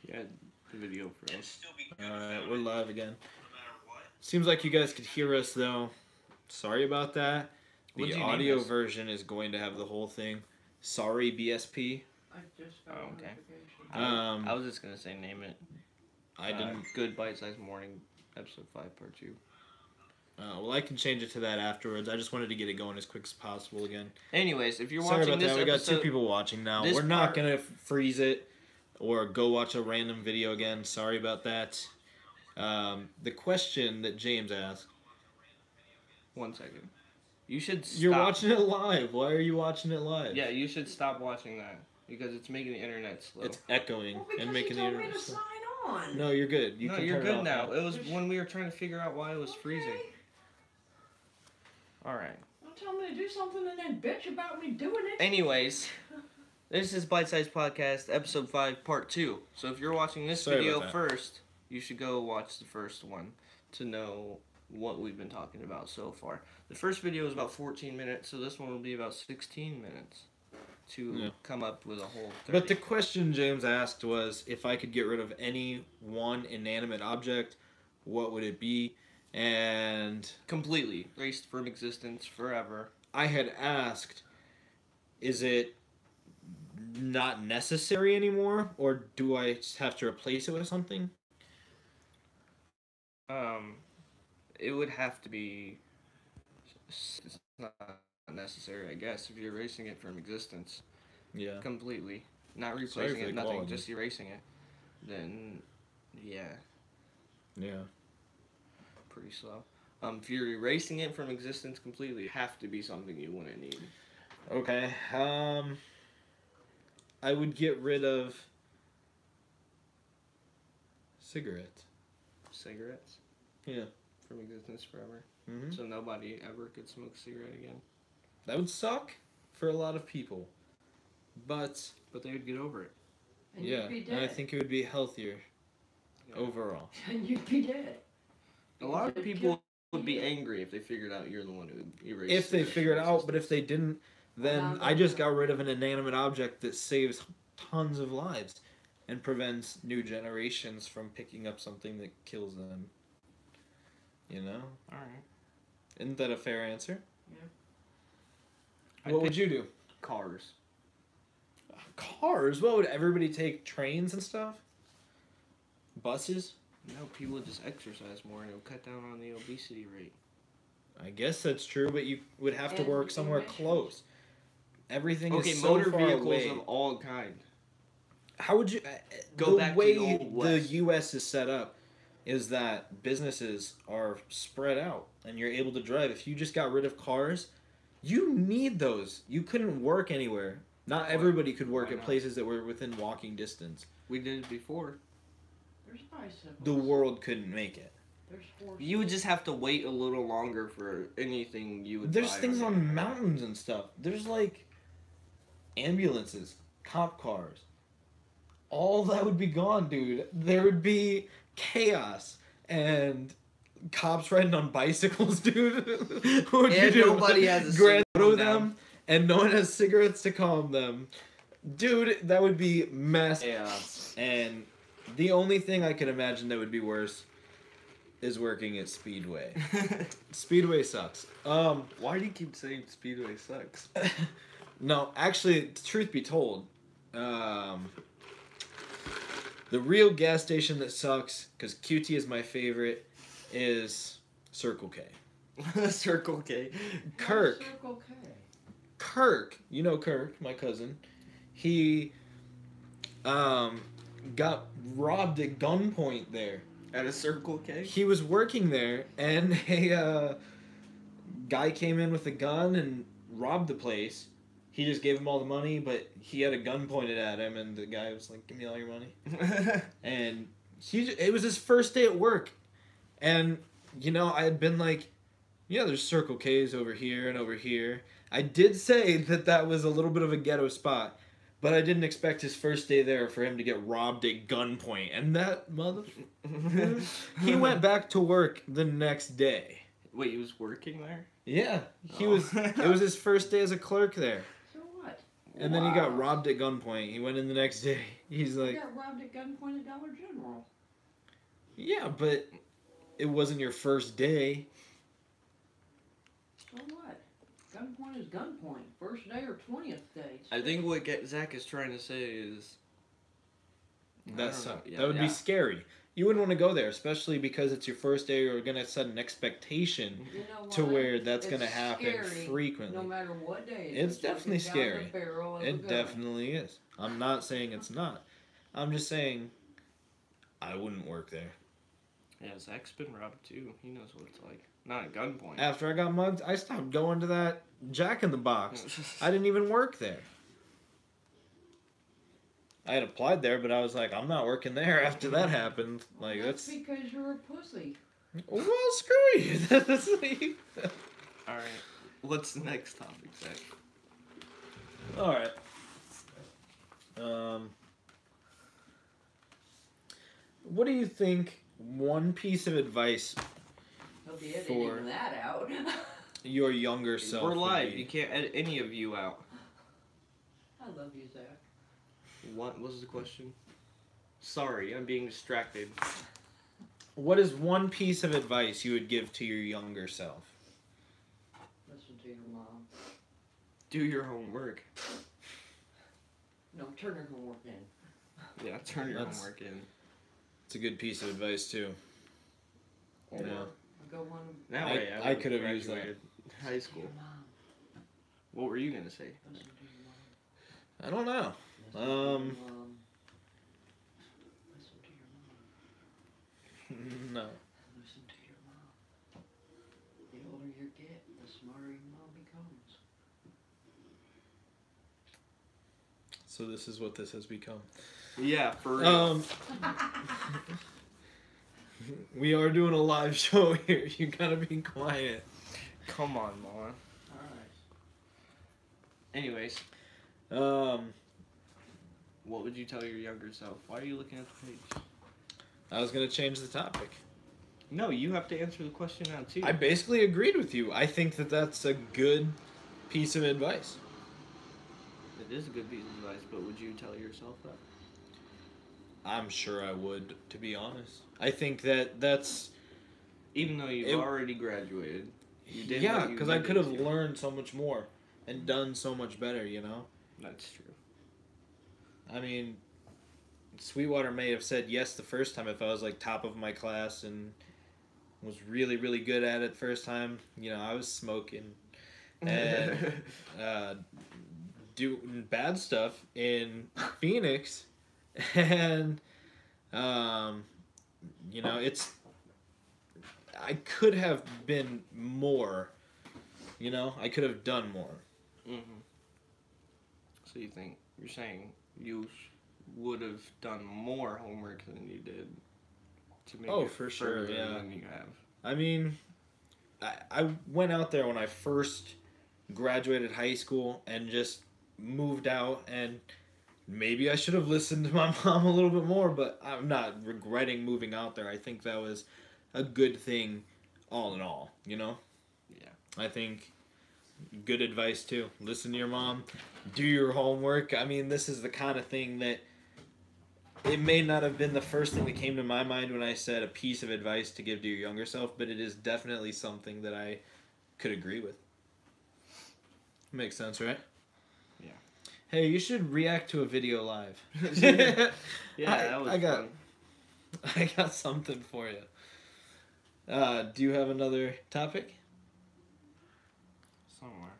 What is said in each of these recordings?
Yeah, the video first. Alright, we're live again. Seems like you guys could hear us though. Sorry about that. The audio version is going to have the whole thing. Sorry, BSP. Oh, okay. I was just gonna say name it. I didn't. Good Bite-Sized Morning, episode 5, part 2. Well, I can change it to that afterwards. I just wanted to get it going as quick as possible again. Anyways, if you're Sorry watching about this that. We episode, got 2 people watching now. We're not gonna freeze it or go watch a random video again. Sorry about that. The question that James asked. 1 second. You should stop. You're watching it live. Why are you watching it live? Yeah, you should stop watching that because it's making the internet slow. It's echoing and making the internet slow. Sign on. No, you're good. You're good now. It was when we were trying to figure out why it was freezing. Alright. Don't tell me to do something and then bitch about me doing it. Anyways, this is Bite-Sized Podcast, episode 5, part 2. So if you're watching this video first, you should go watch the first one to know what we've been talking about so far. The first video was about 14 minutes, so this one will be about 16 minutes to come up with a whole 30. But the question James asked was, if I could get rid of any one inanimate object, what would it be? And completely erased from existence forever. I had asked, is it not necessary anymore, or do I just have to replace it with something? It would have to be. It's not necessary, I guess, if you're erasing it from existence. Yeah. Completely, not replacing it, nothing, just erasing it. Then, yeah. Yeah. Pretty slow. If you're erasing it from existence completely, it have to be something you wouldn't need. Okay. I would get rid of cigarettes. Cigarettes? Yeah. From existence forever. Mm-hmm. So nobody ever could smoke a cigarette again. That would suck for a lot of people, but they would get over it. And yeah, you'd be dead. and I think it would be healthier overall. And you'd be dead. A lot of people would be angry if they figured out you're the one who erased. If they figured out, but if they didn't, then I just got rid of an inanimate object that saves tons of lives and prevents new generations from picking up something that kills them. You know? Alright. Isn't that a fair answer? Yeah. What would you do? Cars. Cars? What, would everybody take trains and stuff? Buses? No, people would just exercise more and it would cut down on the obesity rate. I guess that's true, but you would have to work somewhere close. Everything is so motor far vehicles away. of all kinds. How would you... Go back to the Old West. The U.S. is set up is that businesses are spread out and you're able to drive. If you just got rid of cars, you need those. You couldn't work anywhere. Not everybody could work at places that were within walking distance. We did it before. There's bicycles. The world couldn't make it. There's horses. You would just have to wait a little longer for anything you would There's buy things on mountains and stuff. There's like ambulances, cop cars. All that would be gone, dude. There would be chaos and cops riding on bicycles, dude. What would you do? Nobody has a Grand them, and no one has cigarettes to calm them. Dude, that would be mess. Yeah. And the only thing I could imagine that would be worse is working at Speedway. Speedway sucks. Why do you keep saying Speedway sucks? No, actually, truth be told, the real gas station that sucks, because QT is my favorite, is Circle K. Circle K. Kirk. Circle K. Kirk, you know Kirk, my cousin. He got robbed at gunpoint there. At a Circle K? He was working there, and a guy came in with a gun and robbed the place. He just gave him all the money, but he had a gun pointed at him, and the guy was like, "Give me all your money." And it was his first day at work. And, you know, I had been like, yeah, there's Circle K's over here and over here. I did say that was a little bit of a ghetto spot, but I didn't expect his first day there for him to get robbed at gunpoint. And that he went back to work the next day. Wait, he was working there? Yeah, it was his first day as a clerk there. So what? And then he got robbed at gunpoint. He went in the next day. He's You like, got robbed at gunpoint at Dollar General. yeah, but it wasn't your first day. So what? Gunpoint is gunpoint. First day or 20th day. I think what Zach is trying to say is... That Yeah, would be scary. You wouldn't want to go there, especially because it's your first day. You're going to set an expectation You know to what? where that's going to It's happen scary frequently. No matter what day it It's is. Like definitely it's down scary. the barrel of a It gun. definitely is. I'm not saying it's not. I'm just saying I wouldn't work there. Yeah, Zach's been robbed too. He knows what it's like. Not at gunpoint. After I got mugged, I stopped going to that Jack in the Box. I didn't even work there. I had applied there, but I was like, I'm not working there after that happened. Like, That's that's... because you're a pussy. Well, screw you. That's like... Alright, what's the next topic, Zach? Alright. What do you think one piece of advice He'll be For- editing that out. your younger self We're would live. be? You can't edit any of you out. I love you, Zach. What was the question? Sorry, I'm being distracted. What is one piece of advice you would give to your younger self? Listen to your mom. Do your homework. No, turn her homework in. Yeah, turn your That's- homework in. It's a good piece of advice, too. Or Yeah. go on. That I- way, I could have used that. graduated high Listen to school. your mom. What were you gonna say? Listen to your mom. I don't know. Listen to your mom. Listen to your mom. No. Listen to your mom. The older you get, the smarter your mom becomes. So this is what this has become. Yeah, for real. We are doing a live show here. You gotta be quiet. Come on, Mom. Alright. Anyways, Um, what would you tell your younger self? Why are you looking at the page? I was gonna change the topic. No, you have to answer the question now too. I basically agreed with you. I think that that's a good piece of advice. It is a good piece of advice, but would you tell yourself that? I'm sure I would, to be honest. I think that that's... Even though you've It- already graduated, you did. yeah, what you because I needed could have to. learned so much more and done so much better, you know? That's true. I mean, Sweetwater may have said yes the first time if I was like top of my class and was really, really good at it first time. You know, I was smoking and doing bad stuff in Phoenix. And, you know, I could have been more, you know? I could have done more. Mm-hmm. So you're saying you would have done more homework than you did to make it for sure, further yeah. than you have. I mean, I went out there when I first graduated high school and just moved out, and maybe I should have listened to my mom a little bit more, but I'm not regretting moving out there. I think that was a good thing all in all, you know? Yeah. I think good advice too. Listen to your mom, do your homework. I mean, this is the kind of thing that it may not have been the first thing that came to my mind when I said a piece of advice to give to your younger self, but it is definitely something that I could agree with. Makes sense, right? Yeah. Hey, you should react to a video live. Yeah, that was fun. I got something for you. Do you have another topic? Somewhere.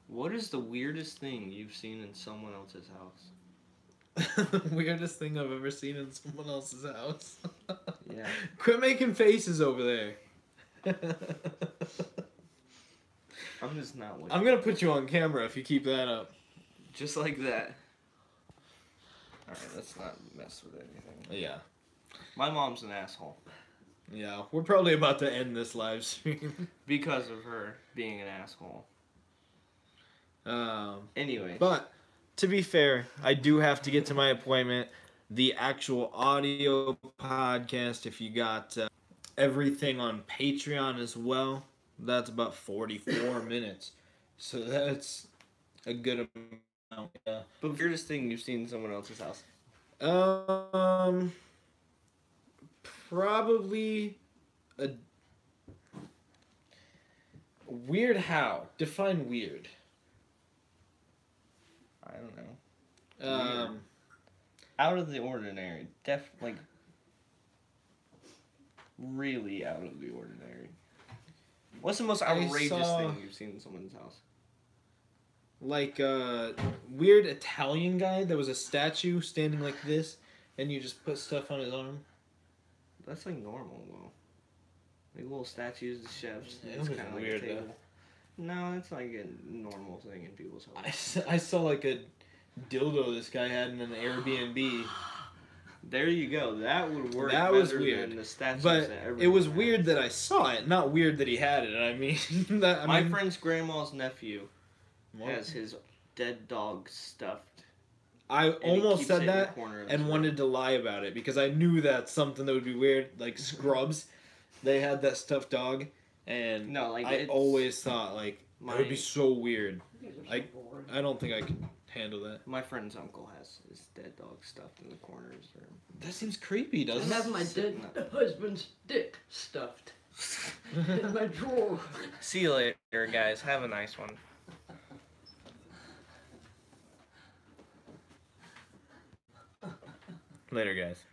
What is the weirdest thing you've seen in someone else's house? The weirdest thing I've ever seen in someone else's house. Yeah. Quit making faces over there. I'm just not with I'm gonna put you on camera if you keep that up. Just like that. Alright, let's not mess with anything. Yeah. My mom's an asshole. Yeah, we're probably about to end this live stream. Because of her being an asshole. Anyway. But, to be fair, I do have to get to my appointment. The actual audio podcast, if you got everything on Patreon as well. That's about 44 minutes. So that's a good amount. Yeah. But weirdest thing you've seen in someone else's house? Probably a weird. How? Define weird. I don't know. Weird. Out of the ordinary. Really out of the ordinary. What's the most outrageous thing you've seen in someone's house? Like a weird Italian guy. There was a statue standing like this, and you just put stuff on his arm. That's like normal though. Like little statues, the chefs. Yeah, it's it was kind of weird, like a table. No, it's like a normal thing in people's houses. I saw like a dildo this guy had in an Airbnb. There you go. That would work. That was weird. Than the statues but that it was has. weird that I saw it, not weird that he had it. I mean, My friend's grandma's nephew has his dead dog stuffed. I almost said that and room. wanted to lie about it because I knew that's something that would be weird. Like Scrubs, they had that stuffed dog, and no, like I always thought like it would be so weird. I don't think I could handle that. My friend's uncle has his dead dog stuffed in the corner of his room. That seems creepy, doesn't I it? have my dead husband's dick stuffed in my drawer. See you later, guys. Have a nice one. Later, guys.